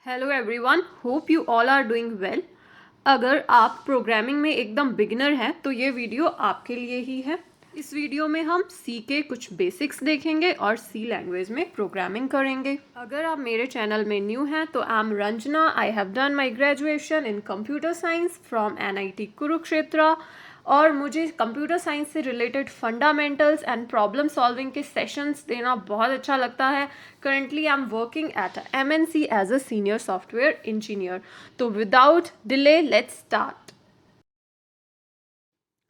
Hello everyone, hope you all are doing well. अगर आप programming में एकदम बिगिनर हैं तो ये वीडियो आपके लिए ही है। इस वीडियो में हम सी के कुछ बेसिक्स देखेंगे और सी लैंग्वेज में प्रोग्रामिंग करेंगे। अगर आप मेरे चैनल में न्यू हैं तो I am Ranjana. I have done my graduation in computer science from NIT Kurukshetra और मुझे कंप्यूटर साइंस से related fundamentals and problem solving के सेशंस देना बहुत अच्छा लगता है। Currently I am working at MNC as a senior software engineer. तो विदाउट डिले लेट्स स्टार्ट।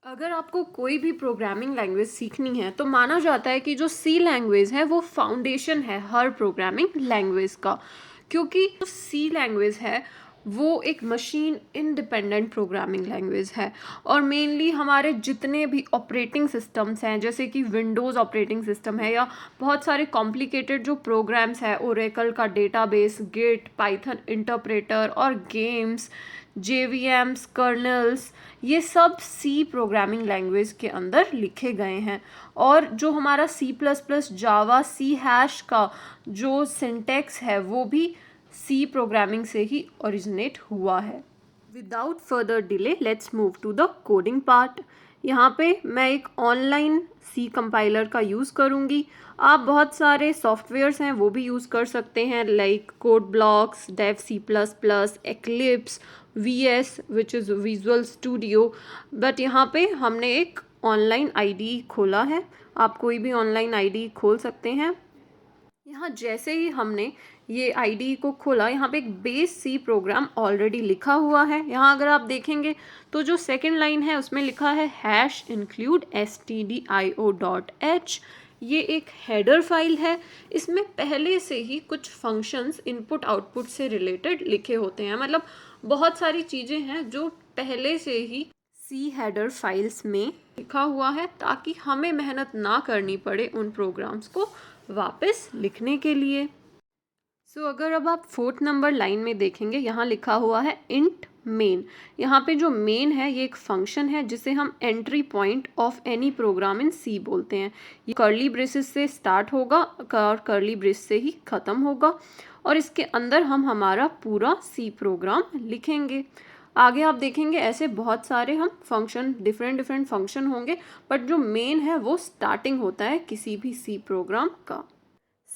अगर आपको कोई भी प्रोग्रामिंग लैंग्वेज सीखनी है तो माना जाता है कि जो सी लैंग्वेज है वो फाउंडेशन है हर प्रोग्रामिंग लैंग्वेज का, क्योंकि जो सी लैंग्वेज है वो एक मशीन इंडिपेंडेंट प्रोग्रामिंग लैंग्वेज है। और मेनली हमारे जितने भी ऑपरेटिंग सिस्टम्स हैं, जैसे कि विंडोज़ ऑपरेटिंग सिस्टम है या बहुत सारे कॉम्प्लिकेटेड जो प्रोग्राम्स है, ओरेकल का डेटाबेस, गिट, पाइथन इंटरप्रेटर और गेम्स, जेवीएम्स, कर्नल्स, ये सब सी प्रोग्रामिंग लैंग्वेज के अंदर लिखे गए हैं। और जो हमारा सी प्लस प्लस, जावा, सी हैश का जो सिंटेक्स है वो भी सी प्रोग्रामिंग से ही ओरिजिनेट हुआ है। Without further delay let's move to the coding part. यहाँ पे मैं एक ऑनलाइन सी कंपाइलर का यूज़ करूँगी। आप बहुत सारे सॉफ्टवेयर्स हैं वो भी यूज़ कर सकते हैं, like code blocks, Dev C plus plus, Eclipse, V S which is visual studio. But यहाँ पे हमने एक ऑनलाइन आईडी खोला है। आप कोई भी ऑनलाइन आईडी खोल सकते हैं। यहाँ जैसे ही हमने ये आईडी को खोला, यहाँ पे एक बेस सी प्रोग्राम ऑलरेडी लिखा हुआ है। यहाँ अगर आप देखेंगे तो जो सेकंड लाइन है उसमें लिखा है हैश इंक्लूड stdio.h। ये एक हेडर फाइल है। इसमें पहले से ही कुछ फंक्शंस इनपुट आउटपुट से रिलेटेड लिखे होते हैं, मतलब बहुत सारी चीज़ें हैं जो पहले से ही सी हेडर फाइल्स में लिखा हुआ है, ताकि हमें मेहनत ना करनी पड़े उन प्रोग्राम्स को वापस लिखने के लिए। अगर अब आप 4th नंबर लाइन में देखेंगे, यहाँ लिखा हुआ है इंट मेन। यहाँ पे जो मेन है ये एक फंक्शन है जिसे हम entry point of any program in C बोलते हैं। ये कर्ली ब्रेसेस से स्टार्ट होगा और कर्ली ब्रेस से ही ख़त्म होगा, और इसके अंदर हम हमारा पूरा सी प्रोग्राम लिखेंगे। आगे आप देखेंगे ऐसे बहुत सारे हम फंक्शन, डिफरेंट फंक्शन होंगे, बट जो मेन है वो स्टार्टिंग होता है किसी भी सी प्रोग्राम का।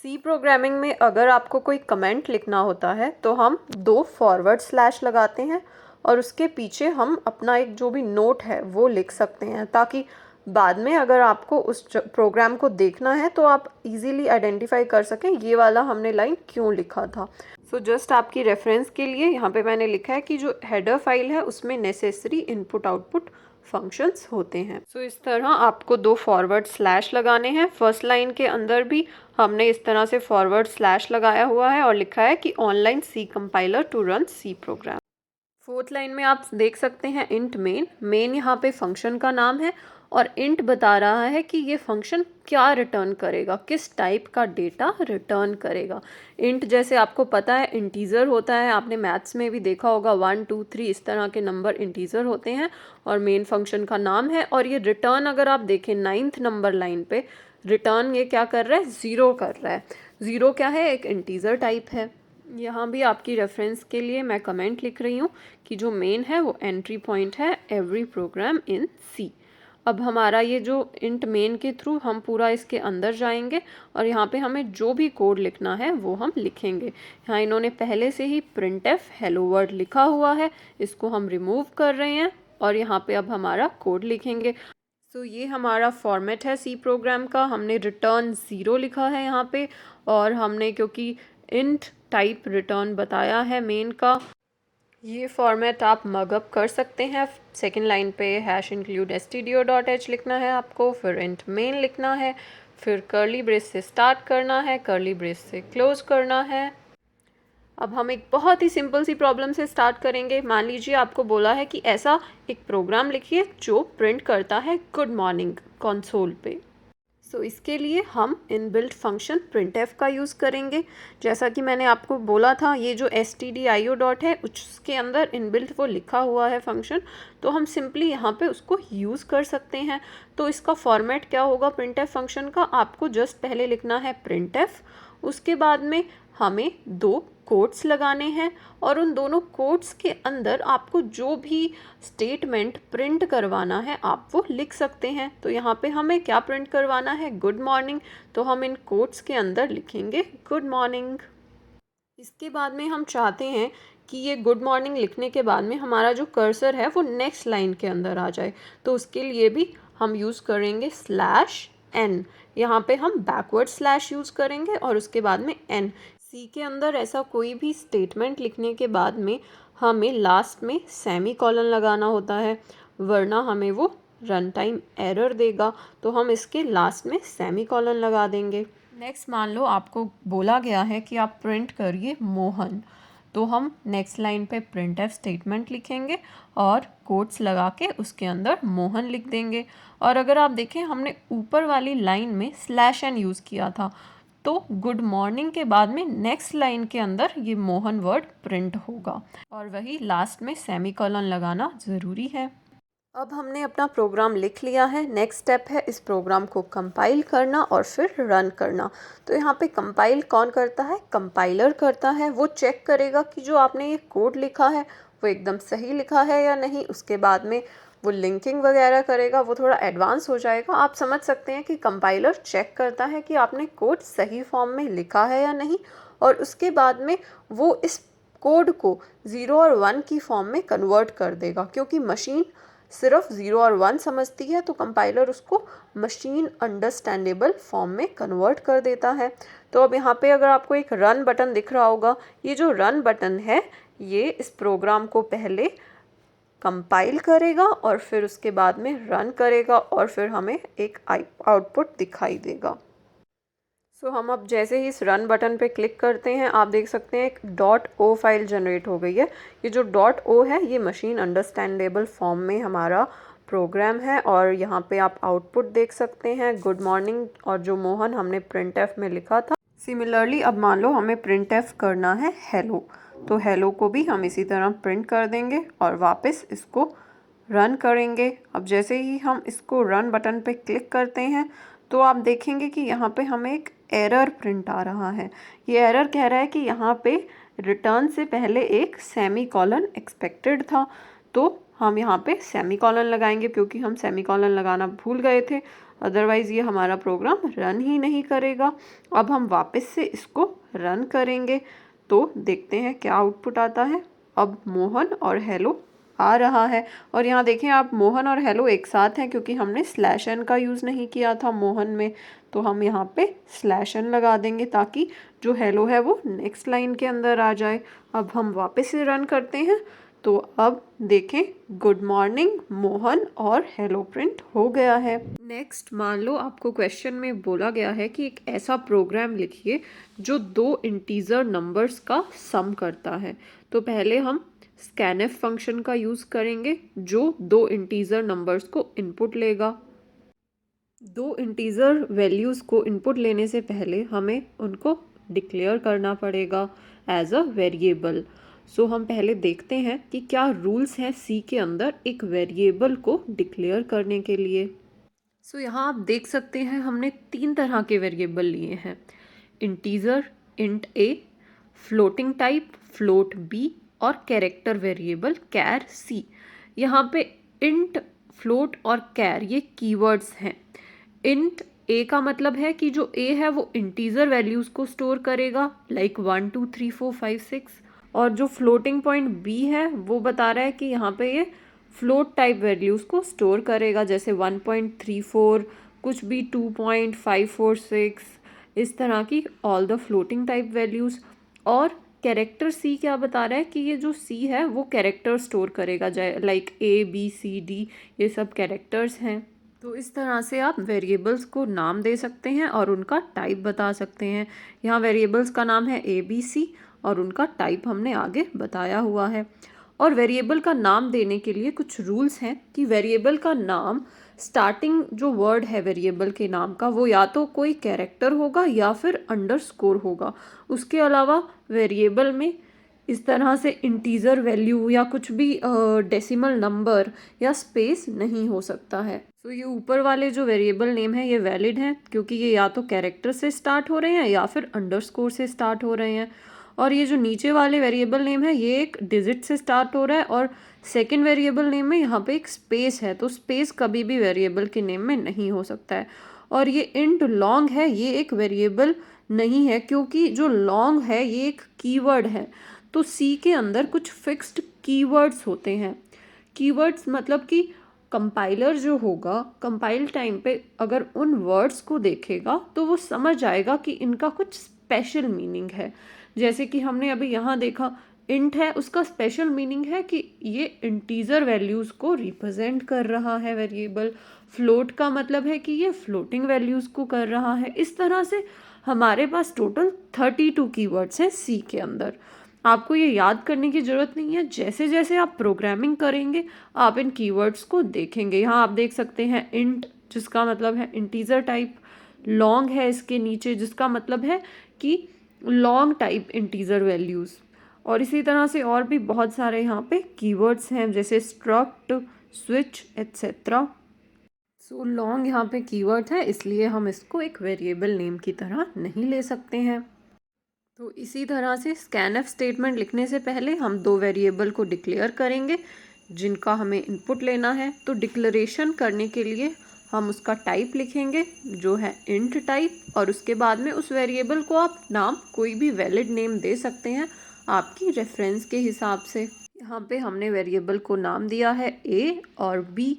सी प्रोग्रामिंग में अगर आपको कोई कमेंट लिखना होता है तो हम 2 फॉरवर्ड स्लैश लगाते हैं और उसके पीछे हम अपना एक जो भी नोट है वो लिख सकते हैं, ताकि बाद में अगर आपको उस प्रोग्राम को देखना है तो आप इजीली आइडेंटिफाई कर सकें ये वाला हमने लाइन क्यों लिखा था। जस्ट आपकी रेफरेंस के लिए यहाँ पे मैंने लिखा है कि जो हेडर फाइल है उसमें नेसेसरी इनपुट आउटपुट फंक्शंस होते हैं। इस तरह आपको 2 फॉरवर्ड स्लैश लगाने हैं। फर्स्ट लाइन के अंदर भी हमने इस तरह से फॉरवर्ड स्लैश लगाया हुआ है और लिखा है कि online C compiler to run C program. 4th line में आप देख सकते हैं इंट मेन। मेन यहाँ पे फंक्शन का नाम है और इंट बता रहा है कि ये फंक्शन क्या रिटर्न करेगा, किस टाइप का डेटा रिटर्न करेगा। इंट जैसे आपको पता है इंटीजर होता है, आपने मैथ्स में भी देखा होगा 1 2 3 इस तरह के नंबर इंटीजर होते हैं और मेन फंक्शन का नाम है। और ये रिटर्न अगर आप देखें 9th नंबर लाइन पे, रिटर्न ये क्या कर रहा है, ज़ीरो कर रहा है। ज़ीरो क्या है, एक इंटीजर टाइप है। यहाँ भी आपकी रेफरेंस के लिए मैं कमेंट लिख रही हूँ कि जो मेन है वो एंट्री पॉइंट है एवरी प्रोग्राम इन सी। अब हमारा ये जो इंट मेन के थ्रू हम पूरा इसके अंदर जाएंगे और यहाँ पे हमें जो भी कोड लिखना है वो हम लिखेंगे। यहाँ इन्होंने पहले से ही printf हेलो वर्ल्ड लिखा हुआ है, इसको हम रिमूव कर रहे हैं और यहाँ पे अब हमारा कोड लिखेंगे। ये हमारा फॉर्मेट है सी प्रोग्राम का। हमने रिटर्न 0 लिखा है यहाँ पे, और हमने क्योंकि इंट टाइप रिटर्न बताया है मेन का, ये फॉर्मेट आप मगअप कर सकते हैं। सेकंड लाइन पे हैश इंक्लूड stdio.h लिखना है आपको, फिर इंट मेन लिखना है, फिर कर्ली ब्रेस से स्टार्ट करना है, कर्ली ब्रेस से क्लोज करना है। अब हम एक बहुत ही सिंपल सी प्रॉब्लम से स्टार्ट करेंगे। मान लीजिए आपको बोला है कि ऐसा एक प्रोग्राम लिखिए जो प्रिंट करता है गुड मॉर्निंग कंसोल पे। इसके लिए हम इनबिल्ट फंक्शन printf का यूज़ करेंगे। जैसा कि मैंने आपको बोला था, ये जो stdio. है उसके अंदर इनबिल्ट वो लिखा हुआ है फंक्शन, तो हम सिंपली यहाँ पे उसको यूज़ कर सकते हैं। तो इसका फॉर्मेट क्या होगा printf फंक्शन का, आपको जस्ट पहले लिखना है printf, उसके बाद में हमें 2 कोट्स लगाने हैं और उन दोनों कोट्स के अंदर आपको जो भी स्टेटमेंट प्रिंट करवाना है आप वो लिख सकते हैं। तो यहाँ पे हमें क्या प्रिंट करवाना है, गुड मॉर्निंग, तो हम इन कोट्स के अंदर लिखेंगे गुड मॉर्निंग। इसके बाद में हम चाहते हैं कि ये गुड मॉर्निंग लिखने के बाद में हमारा जो कर्सर है वो नेक्स्ट लाइन के अंदर आ जाए, तो उसके लिए भी हम यूज़ करेंगे /n। यहाँ पे हम बैकवर्ड स्लैश यूज़ करेंगे और उसके बाद में n। सी के अंदर ऐसा कोई भी स्टेटमेंट लिखने के बाद में हमें लास्ट में सेमी कॉलन लगाना होता है, वरना हमें वो रन टाइम एरर देगा, तो हम इसके लास्ट में सेमी कॉलन लगा देंगे। नेक्स्ट मान लो आपको बोला गया है कि आप प्रिंट करिए मोहन, तो हम नेक्स्ट लाइन पे प्रिंट एफ स्टेटमेंट लिखेंगे और कोट्स लगा के उसके अंदर मोहन लिख देंगे। और अगर आप देखें हमने ऊपर वाली लाइन में /n यूज़ किया था, तो गुड मॉर्निंग के बाद में नेक्स्ट लाइन के अंदर ये मोहन वर्ड प्रिंट होगा और वही लास्ट में सेमीकोलन लगाना ज़रूरी है। अब हमने अपना प्रोग्राम लिख लिया है। नेक्स्ट स्टेप है इस प्रोग्राम को कंपाइल करना और फिर रन करना। तो यहाँ पे कंपाइल कौन करता है, कंपाइलर करता है। वो चेक करेगा कि जो आपने ये कोड लिखा है वो एकदम सही लिखा है या नहीं। उसके बाद में वो लिंकिंग वगैरह करेगा, वो थोड़ा एडवांस हो जाएगा। आप समझ सकते हैं कि कंपाइलर चेक करता है कि आपने कोड सही फॉर्म में लिखा है या नहीं, और उसके बाद में वो इस कोड को 0 और 1 की फॉर्म में कन्वर्ट कर देगा। क्योंकि मशीन सिर्फ 0 और 1 समझती है, तो कंपाइलर उसको मशीन अंडरस्टैंडेबल फॉर्म में कन्वर्ट कर देता है। तो अब यहाँ पे अगर आपको एक रन बटन दिख रहा होगा, ये जो रन बटन है ये इस प्रोग्राम को पहले कंपाइल करेगा और फिर उसके बाद में रन करेगा और फिर हमें एक आउटपुट दिखाई देगा। सो हम अब जैसे ही इस रन बटन पे क्लिक करते हैं, आप देख सकते हैं एक .o फाइल जनरेट हो गई है। ये जो .o है ये मशीन अंडरस्टैंडेबल फॉर्म में हमारा प्रोग्राम है और यहाँ पे आप आउटपुट देख सकते हैं गुड मॉर्निंग और जो मोहन हमने प्रिंट एफ में लिखा था। सिमिलरली अब मान लो हमें प्रिंट एफ करना है हेलो, तो हेलो को भी हम इसी तरह प्रिंट कर देंगे और वापस इसको रन करेंगे। अब जैसे ही हम इसको रन बटन पे क्लिक करते हैं तो आप देखेंगे कि यहाँ पे हमें एक एरर प्रिंट आ रहा है। ये एरर कह रहा है कि यहाँ पे रिटर्न से पहले एक सेमी कॉलन एक्सपेक्टेड था, तो हम यहाँ पे सेमी कॉलन लगाएंगे क्योंकि हम सेमी कॉलन लगाना भूल गए थे, अदरवाइज़ ये हमारा प्रोग्राम रन ही नहीं करेगा। अब हम वापस से इसको रन करेंगे तो देखते हैं क्या आउटपुट आता है। अब मोहन और हेलो आ रहा है और यहाँ देखें आप मोहन और हेलो एक साथ हैं क्योंकि हमने /n का यूज़ नहीं किया था मोहन में, तो हम यहाँ पे /n लगा देंगे ताकि जो हेलो है वो नेक्स्ट लाइन के अंदर आ जाए। अब हम वापस से रन करते हैं तो अब देखें गुड मॉर्निंग मोहन और हेलो प्रिंट हो गया है। नेक्स्ट मान लो आपको क्वेश्चन में बोला गया है कि एक ऐसा प्रोग्राम लिखिए जो 2 इंटीजर नंबर्स का सम करता है। तो पहले हम scanf फंक्शन का यूज़ करेंगे जो 2 इंटीजर नंबर्स को इनपुट लेगा। 2 इंटीजर वैल्यूज़ को इनपुट लेने से पहले हमें उनको डिक्लेयर करना पड़ेगा एज अ वेरिएबल। सो हम पहले देखते हैं कि क्या रूल्स हैं सी के अंदर एक वेरिएबल को डिक्लेयर करने के लिए। सो यहाँ आप देख सकते हैं हमने 3 तरह के वेरिएबल लिए हैं, integer int a, floating type float b और कैरेक्टर वेरिएबल कैर सी। यहाँ पे इंट, फ्लोट और कैर ये कीवर्ड्स हैं। इंट a का मतलब है कि जो a है वो इंटीजर वैल्यूज़ को स्टोर करेगा लाइक 1 2 3 4 5 6, और जो फ्लोटिंग पॉइंट b है वो बता रहा है कि यहाँ पे ये फ्लोट टाइप वैल्यूज़ को स्टोर करेगा, जैसे 1.34, कुछ भी 2.546, इस तरह की all the floating type values. और कैरेक्टर सी क्या बता रहा है कि ये जो सी है वो कैरेक्टर स्टोर करेगा, लाइक ABCD ये सब कैरेक्टर्स हैं। तो इस तरह से आप वेरिएबल्स को नाम दे सकते हैं और उनका टाइप बता सकते हैं। यहाँ वेरिएबल्स का नाम है ABC और उनका टाइप हमने आगे बताया हुआ है। और वेरिएबल का नाम देने के लिए कुछ रूल्स हैं कि वेरिएबल का नाम स्टार्टिंग जो वर्ड है वेरिएबल के नाम का वो या तो कोई कैरेक्टर होगा या फिर अंडरस्कोर होगा। उसके अलावा वेरिएबल में इस तरह से इंटीजर वैल्यू या कुछ भी डेसिमल नंबर या स्पेस नहीं हो सकता है। तो ये ऊपर वाले जो वेरिएबल नेम है ये वैलिड हैं क्योंकि ये या तो कैरेक्टर से स्टार्ट हो रहे हैं या फिर अंडरस्कोर से स्टार्ट हो रहे हैं। और ये जो नीचे वाले वेरिएबल नेम है ये एक डिजिट से स्टार्ट हो रहा है और सेकंड वेरिएबल नेम में यहाँ पे एक स्पेस है, तो स्पेस कभी भी वेरिएबल के नेम में नहीं हो सकता है। और ये इंट लॉन्ग है, ये एक वेरिएबल नहीं है क्योंकि जो लॉन्ग है ये एक कीवर्ड है। तो सी के अंदर कुछ फिक्स्ड कीवर्ड्स होते हैं। कीवर्ड्स मतलब कि कंपाइलर जो होगा कंपाइल टाइम पे अगर उन वर्ड्स को देखेगा तो वो समझ जाएगा कि इनका कुछ स्पेशल मीनिंग है। जैसे कि हमने अभी यहाँ देखा इंट है, उसका स्पेशल मीनिंग है कि ये इंटीजर वैल्यूज़ को रिप्रेजेंट कर रहा है वेरिएबल। फ्लोट का मतलब है कि ये फ्लोटिंग वैल्यूज़ को कर रहा है। इस तरह से हमारे पास टोटल 32 कीवर्ड्स हैं सी के अंदर। आपको ये याद करने की ज़रूरत नहीं है, जैसे जैसे आप प्रोग्रामिंग करेंगे आप इन कीवर्ड्स को देखेंगे। यहाँ आप देख सकते हैं इंट जिसका मतलब है इंटीजर टाइप, लॉन्ग है इसके नीचे जिसका मतलब है कि लॉन्ग टाइप इंटीजर वैल्यूज़। और इसी तरह से और भी बहुत सारे यहाँ पे कीवर्ड्स हैं जैसे struct, switch etcetera. So long यहाँ पे कीवर्ड है इसलिए हम इसको एक वेरिएबल नेम की तरह नहीं ले सकते हैं। तो इसी तरह से स्कैनएफ स्टेटमेंट लिखने से पहले हम दो वेरिएबल को डिक्लेयर करेंगे जिनका हमें इनपुट लेना है। तो डिक्लेरेशन करने के लिए हम उसका टाइप लिखेंगे जो है इंट टाइप, और उसके बाद में उस वेरिएबल को आप नाम कोई भी वैलिड नेम दे सकते हैं आपकी रेफरेंस के हिसाब से। यहाँ पे हमने वेरिएबल को नाम दिया है ए और बी।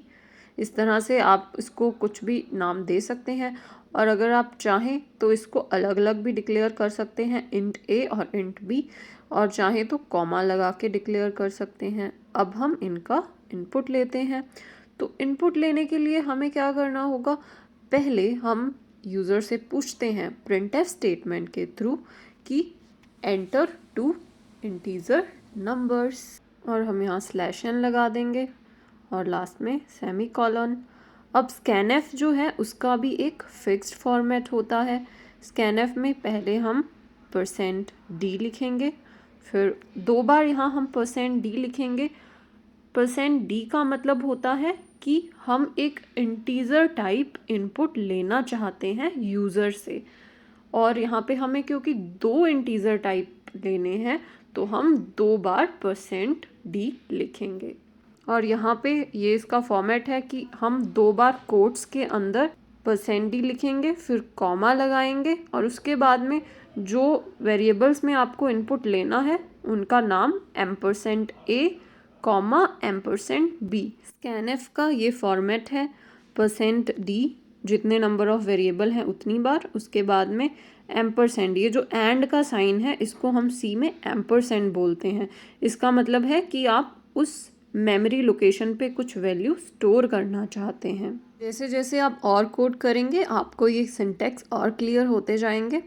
इस तरह से आप इसको कुछ भी नाम दे सकते हैं और अगर आप चाहें तो इसको अलग अलग भी डिक्लेयर कर सकते हैं, इंट ए और इंट बी, और चाहें तो कॉमा लगा के डिक्लेयर कर सकते हैं। अब हम इनका इनपुट लेते हैं। तो इनपुट लेने के लिए हमें क्या करना होगा, पहले हम यूज़र से पूछते हैं प्रिंटफ स्टेटमेंट के थ्रू कि एंटर टू इंटीजर नंबर्स, और हम यहाँ /n लगा देंगे और लास्ट में सेमी कॉलन। अब स्कैनएफ जो है उसका भी एक फिक्स्ड फॉर्मेट होता है। स्कैनएफ में पहले हम %d लिखेंगे, फिर 2 बार यहाँ हम %d लिखेंगे। %d का मतलब होता है कि हम एक इंटीजर टाइप इनपुट लेना चाहते हैं यूज़र से, और यहाँ पे हमें क्योंकि 2 इंटीजर टाइप लेने हैं तो हम 2 बार %d लिखेंगे। और यहाँ पे ये इसका फॉर्मेट है कि हम 2 बार कोट्स के अंदर %d लिखेंगे, फिर कॉमा लगाएंगे और उसके बाद में जो वेरिएबल्स में आपको इनपुट लेना है उनका नाम %a, %b। स्कैनएफ का ये फॉर्मेट है %d, जितने नंबर ऑफ वेरिएबल हैं उतनी बार, उसके बाद में %, ये जो एंड का साइन है इसको हम सी में % बोलते हैं। इसका मतलब है कि आप उस मेमोरी लोकेशन पे कुछ वैल्यू स्टोर करना चाहते हैं। जैसे जैसे आप और कोड करेंगे आपको ये सिंटैक्स और क्लियर होते जाएंगे।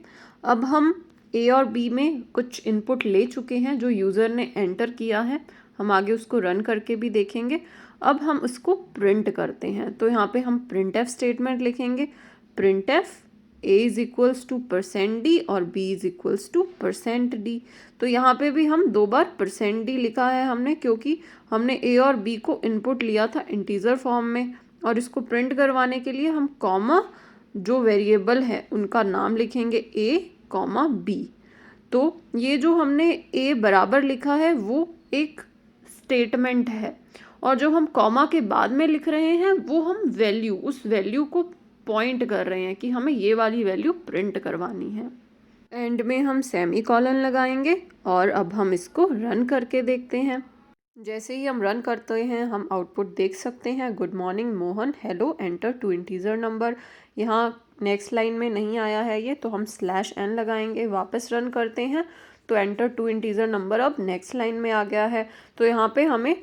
अब हम ए और बी में कुछ इनपुट ले चुके हैं जो यूज़र ने एंटर किया है, हम आगे उसको रन करके भी देखेंगे। अब हम उसको प्रिंट करते हैं, तो यहाँ पे हम प्रिंटफ स्टेटमेंट लिखेंगे। Printf a is equals to %d और b is equals to %d। तो यहाँ पे भी हम 2 बार %d लिखा है हमने क्योंकि हमने a और b को इनपुट लिया था इंटीजर फॉर्म में, और इसको प्रिंट करवाने के लिए हम कॉमा जो वेरिएबल है उनका नाम लिखेंगे a, b। तो ये जो हमने a बराबर लिखा है वो एक स्टेटमेंट है, और जो हम कॉमा के बाद में लिख रहे हैं वो हम वैल्यू, उस वैल्यू को पॉइंट कर रहे हैं कि हमें ये वाली वैल्यू प्रिंट करवानी है। एंड में हम सेमी कॉलन लगाएंगे और अब हम इसको रन करके देखते हैं। जैसे ही हम रन करते हैं हम आउटपुट देख सकते हैं, good morning Mohan, hello, enter two integer number. यहाँ नेक्स्ट लाइन में नहीं आया है ये, तो हम /n लगाएंगे। वापस रन करते हैं तो एंटर टू इंटीजर नंबर अब नेक्स्ट लाइन में आ गया है। तो यहाँ पे हमें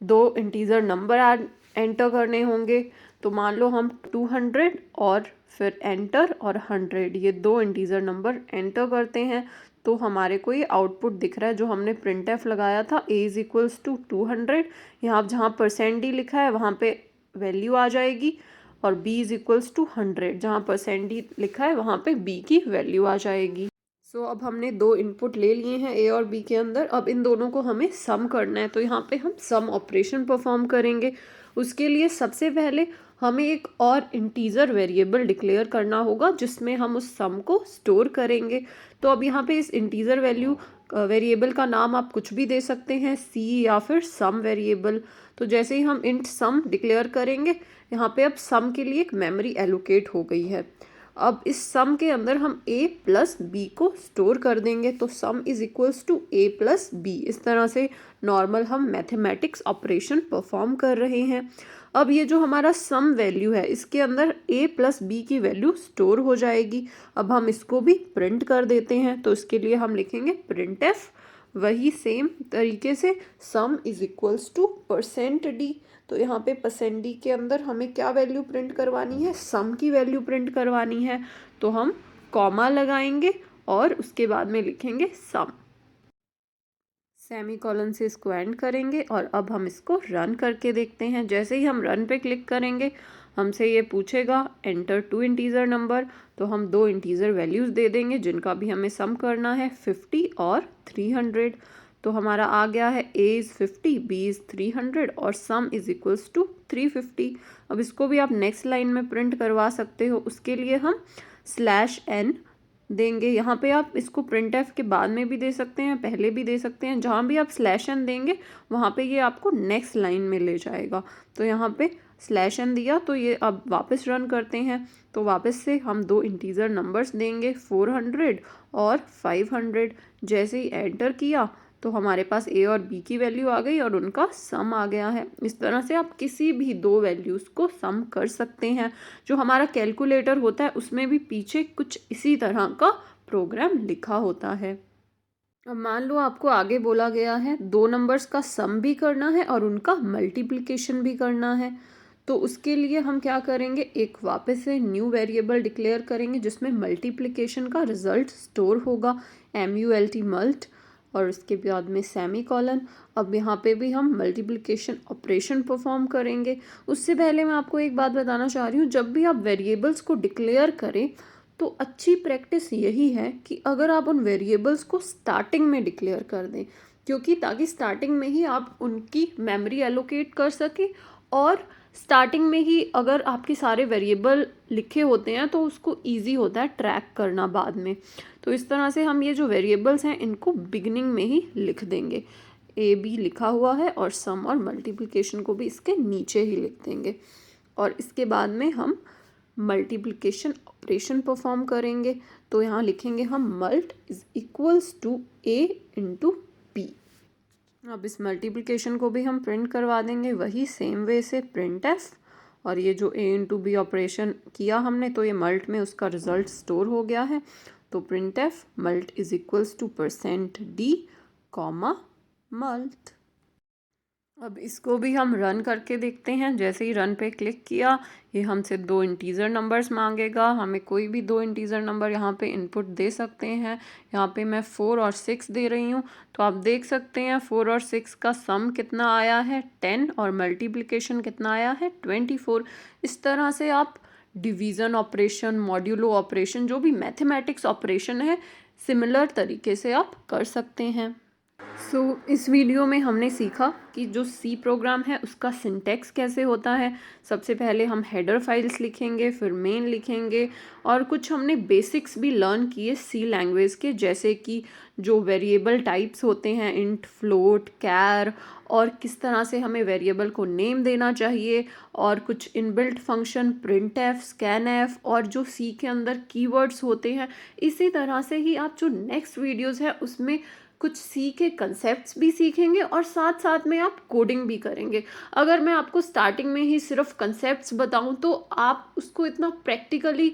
2 इंटीजर नंबर एंटर करने होंगे। तो मान लो हम 200 और फिर एंटर और 100, ये 2 इंटीजर नंबर एंटर करते हैं तो हमारे को ये आउटपुट दिख रहा है जो हमने प्रिंटफ लगाया था, a इज इक्वल्स टू 200। यहाँ जहाँ %d लिखा है वहाँ पे वैल्यू आ जाएगी, और b इज इक्वल्स टू 100, जहाँ %d लिखा है वहाँ पे b की वैल्यू आ जाएगी। अब हमने दो इनपुट ले लिए हैं ए और बी के अंदर। अब इन दोनों को हमें सम करना है, तो यहाँ पे हम सम ऑपरेशन परफॉर्म करेंगे। उसके लिए सबसे पहले हमें एक और इंटीजर वेरिएबल डिक्लेयर करना होगा जिसमें हम उस सम को स्टोर करेंगे। तो अब यहाँ पे इस इंटीजर वेरिएबल का नाम आप कुछ भी दे सकते हैं, सी या फिर सम वेरिएबल। तो जैसे ही हम इंट सम डिक्लेयर करेंगे, यहाँ पे अब सम के लिए एक मेमोरी एलोकेट हो गई है। अब इस सम के अंदर हम a प्लस बी को स्टोर कर देंगे। तो sum is equals to a plus B. इस तरह से नॉर्मल हम मैथमेटिक्स ऑपरेशन परफॉर्म कर रहे हैं। अब ये जो हमारा सम वैल्यू है, इसके अंदर a प्लस बी की वैल्यू स्टोर हो जाएगी। अब हम इसको भी प्रिंट कर देते हैं। तो इसके लिए हम लिखेंगे प्रिंट एफ। वही सेम तरीके से सम is equals to percent D. तो यहाँ पे परसेंट डी के अंदर हमें क्या वैल्यू प्रिंट करवानी है, सम की वैल्यू प्रिंट करवानी है। तो हम कॉमा लगाएंगे और उसके बाद में लिखेंगे सम, सेमीकोलन से इसको एंड करेंगे। और अब हम इसको रन करके देखते हैं। जैसे ही हम रन पे क्लिक करेंगे, हमसे ये पूछेगा एंटर टू इंटीजर नंबर। तो हम दो इंटीजर वैल्यूज़ दे देंगे जिनका भी हमें सम करना है, 50 और 300। तो हमारा आ गया है a इज़ 50, b इज़ 300 और सम इज़ इक्वल्स टू 350। अब इसको भी आप नेक्स्ट लाइन में प्रिंट करवा सकते हो। उसके लिए हम /n देंगे। यहाँ पे आप इसको प्रिंट एफ के बाद में भी दे सकते हैं, पहले भी दे सकते हैं। जहाँ भी आप /n देंगे वहाँ पे ये आपको नेक्स्ट लाइन में ले जाएगा। तो यहाँ पे /n दिया, तो ये अब वापस रन करते हैं। तो वापस से हम दो इंटीजर नंबर्स देंगे, 400 और 500। जैसे ही एंटर किया तो हमारे पास a और b की वैल्यू आ गई और उनका सम आ गया है। इस तरह से आप किसी भी दो वैल्यूज़ को सम कर सकते हैं। जो हमारा कैलकुलेटर होता है उसमें भी पीछे कुछ इसी तरह का प्रोग्राम लिखा होता है। अब मान लो आपको आगे बोला गया है दो नंबर्स का सम भी करना है और उनका मल्टीप्लिकेशन भी करना है। तो उसके लिए हम क्या करेंगे, एक वापस से न्यू वेरिएबल डिक्लेयर करेंगे जिसमें मल्टीप्लिकेशन का रिजल्ट स्टोर होगा, MULT मल्ट, और उसके बाद में सेमीकोलन। अब यहाँ पे भी हम मल्टीप्लिकेशन ऑपरेशन परफॉर्म करेंगे। उससे पहले मैं आपको एक बात बताना चाह रही हूँ, जब भी आप वेरिएबल्स को डिक्लेयर करें तो अच्छी प्रैक्टिस यही है कि अगर आप उन वेरिएबल्स को स्टार्टिंग में डिक्लेयर कर दें, क्योंकि ताकि स्टार्टिंग में ही आप उनकी मेमोरी एलोकेट कर सकें। और स्टार्टिंग में ही अगर आपके सारे वेरिएबल लिखे होते हैं तो उसको ईजी होता है ट्रैक करना बाद में। तो इस तरह से हम ये जो वेरिएबल्स हैं इनको बिगिनिंग में ही लिख देंगे। AB लिखा हुआ है और सम और मल्टीप्लिकेशन को भी इसके नीचे ही लिख देंगे। और इसके बाद में हम मल्टीप्लिकेशन ऑपरेशन परफॉर्म करेंगे। तो यहाँ लिखेंगे हम mult is equals to a into b। अब इस मल्टीप्लिकेशन को भी हम प्रिंट करवा देंगे वही सेम वे से, प्रिंट एफ। और ये जो a इंटू बी ऑपरेशन किया हमने, तो ये मल्ट में उसका रिजल्ट स्टोर हो गया है। तो print F mult is equals to percent D comma mult. अब इसको भी हम रन करके देखते हैं। जैसे ही रन पे क्लिक किया, ये हमसे दो इंटीजर नंबर्स मांगेगा। हमें कोई भी दो इंटीजर नंबर यहाँ पे इनपुट दे सकते हैं। यहाँ पे मैं 4 और 6 दे रही हूँ। तो आप देख सकते हैं 4 और 6 का सम कितना आया है 10 और मल्टीप्लिकेशन कितना आया है 24। इस तरह से आप डिवीज़न ऑपरेशन, मॉड्यूलो ऑपरेशन, जो भी मैथमेटिक्स ऑपरेशन है, सिमिलर तरीके से आप कर सकते हैं। इस वीडियो में हमने सीखा कि जो C प्रोग्राम है उसका सिंटैक्स कैसे होता है। सबसे पहले हम हेडर फाइल्स लिखेंगे, फिर मेन लिखेंगे, और कुछ हमने बेसिक्स भी लर्न किए C लैंग्वेज के, जैसे कि जो वेरिएबल टाइप्स होते हैं, इंट, फ्लोट, कैर, और किस तरह से हमें वेरिएबल को नेम देना चाहिए, और कुछ इनबिल्ट फंक्शन प्रिंटएफ, स्कैनएफ, और जो C के अंदर कीवर्ड्स होते हैं। इसी तरह से ही आप जो नेक्स्ट वीडियोज़ है उसमें कुछ C के कंसेप्ट्स भी सीखेंगे और साथ साथ में आप कोडिंग भी करेंगे। अगर मैं आपको स्टार्टिंग में ही सिर्फ कंसेप्ट्स बताऊं तो आप उसको इतना प्रैक्टिकली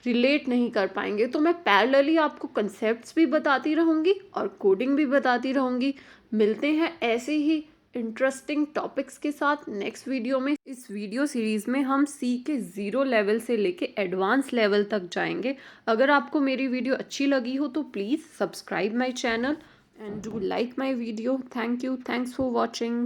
रिलेट नहीं कर पाएंगे। तो मैं पैरेलली आपको कंसेप्ट्स भी बताती रहूँगी और कोडिंग भी बताती रहूँगी। मिलते हैं ऐसे ही इंटरेस्टिंग टॉपिक्स के साथ नेक्स्ट वीडियो में। इस वीडियो सीरीज़ में हम C के 0 लेवल से लेके एडवांस लेवल तक जाएंगे। अगर आपको मेरी वीडियो अच्छी लगी हो तो please subscribe my channel and do like my video. Thank you. Thanks for watching.